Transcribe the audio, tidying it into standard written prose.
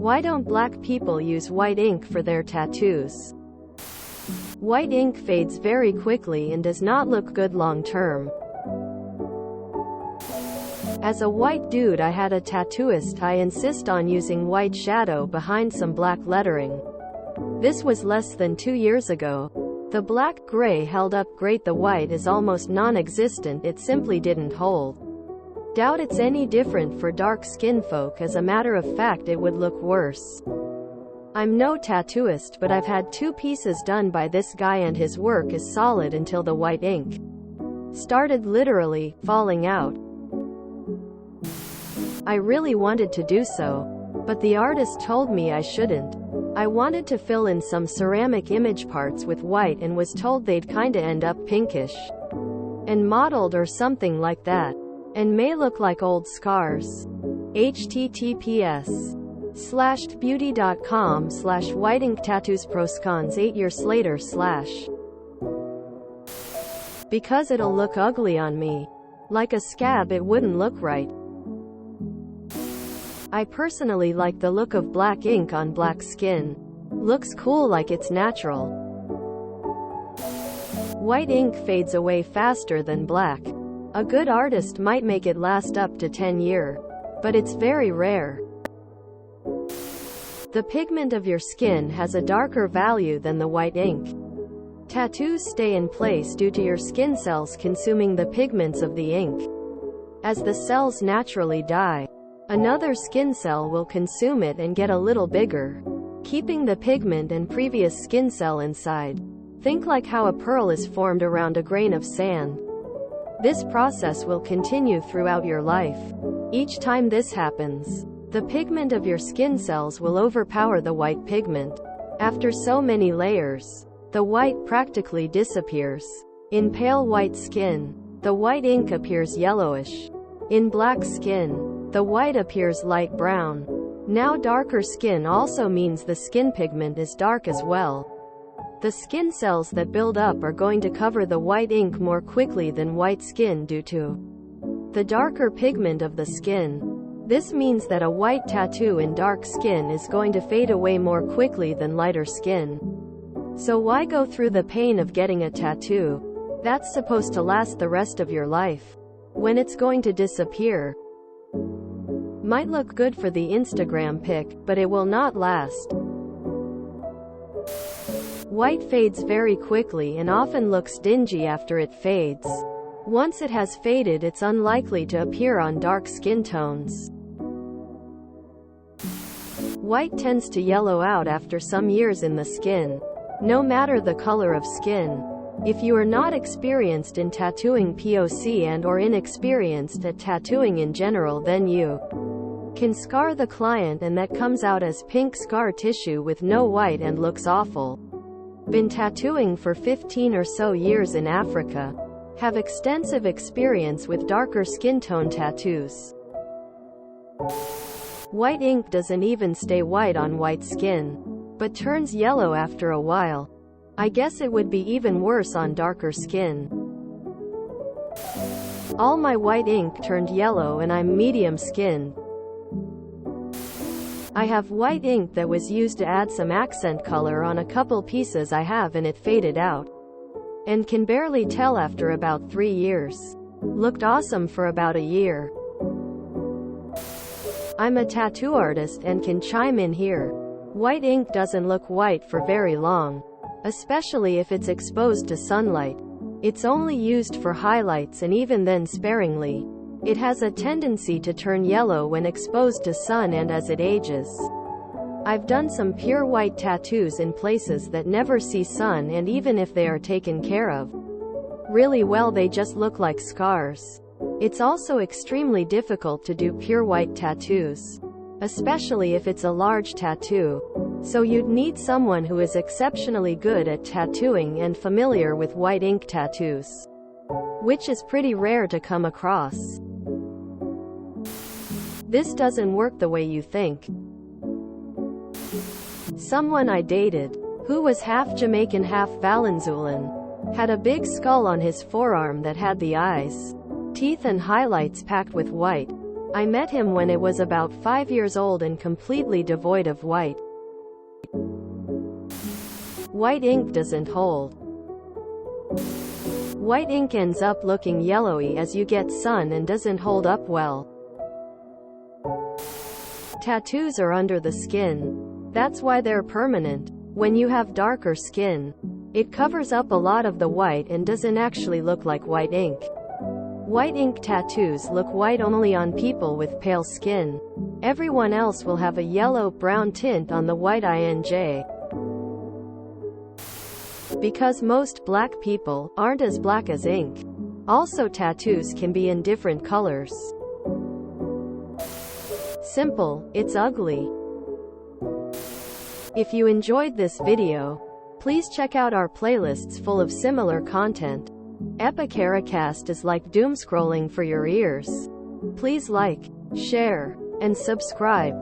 Why don't black people use white ink for their tattoos? White ink fades very quickly and does not look good long term. As a white dude, I had a tattooist. I insist on using white shadow behind some black lettering. This was less than 2 years ago. The black gray held up great, the white is almost non-existent, it simply didn't hold. Doubt it's any different for dark skin folk. As a matter of fact, it would look worse. I'm no tattooist, but I've had 2 pieces done by this guy and his work is solid until the white ink started literally falling out. I really wanted to do so, but the artist told me I shouldn't. I wanted to fill in some ceramic image parts with white and was told they'd kinda end up pinkish and mottled or something like that, and may look like old scars. https:/beauty.com/whiteinktattoos proscons 8 years later/ because it'll look ugly on me. Like a scab, it wouldn't look right. I personally like the look of black ink on black skin. Looks cool, like it's natural. White ink fades away faster than black. A good artist might make it last up to 10 years, but it's very rare. The pigment of your skin has a darker value than the white ink. Tattoos stay in place due to your skin cells consuming the pigments of the ink. As the cells naturally die, another skin cell will consume it and get a little bigger, keeping the pigment and previous skin cell inside. Think like how a pearl is formed around a grain of sand. This process will continue throughout your life. Each time this happens, the pigment of your skin cells will overpower the white pigment. After so many layers, the white practically disappears. In pale white skin, the white ink appears yellowish. In black skin, the white appears light brown. Now darker skin also means the skin pigment is dark as well. The skin cells that build up are going to cover the white ink more quickly than white skin due to the darker pigment of the skin. This means that a white tattoo in dark skin is going to fade away more quickly than lighter skin. So why go through the pain of getting a tattoo that's supposed to last the rest of your life, when it's going to disappear? Might look good for the Instagram pic, but it will not last. White fades very quickly and often looks dingy after it fades. Once it has faded, it's unlikely to appear on dark skin tones. White tends to yellow out after some years in the skin, no matter the color of skin. If you are not experienced in tattooing POC and or inexperienced at tattooing in general, then you can scar the client and that comes out as pink scar tissue with no white and looks awful. Been tattooing for 15 or so years in Africa. Have extensive experience with darker skin tone tattoos. White ink doesn't even stay white on white skin, but turns yellow after a while. I guess it would be even worse on darker skin. All my white ink turned yellow and I'm medium skinned. I have white ink that was used to add some accent color on a couple pieces I have and it faded out. And can barely tell after about 3 years. Looked awesome for about a year. I'm a tattoo artist and can chime in here. White ink doesn't look white for very long, especially if it's exposed to sunlight. It's only used for highlights and even then sparingly. It has a tendency to turn yellow when exposed to sun and as it ages. I've done some pure white tattoos in places that never see sun, and even if they are taken care of really well, they just look like scars. It's also extremely difficult to do pure white tattoos, especially if it's a large tattoo. So you'd need someone who is exceptionally good at tattooing and familiar with white ink tattoos, which is pretty rare to come across. This doesn't work the way you think. Someone I dated, who was half Jamaican half Venezuelan, had a big skull on his forearm that had the eyes, teeth and highlights packed with white. I met him when it was about 5 years old and completely devoid of white. White ink doesn't hold. White ink ends up looking yellowy as you get sun and doesn't hold up well. Tattoos are under the skin. That's why they're permanent. When you have darker skin, it covers up a lot of the white and doesn't actually look like white ink. White ink tattoos look white only on people with pale skin. Everyone else will have a yellow-brown tint on the white INJ. Because most black people aren't as black as ink. Also, tattoos can be in different colors. Simple, it's ugly. If you enjoyed this video, please check out our playlists full of similar content. TooAfraidToAsk is like doom scrolling for your ears. Please like, share, and subscribe.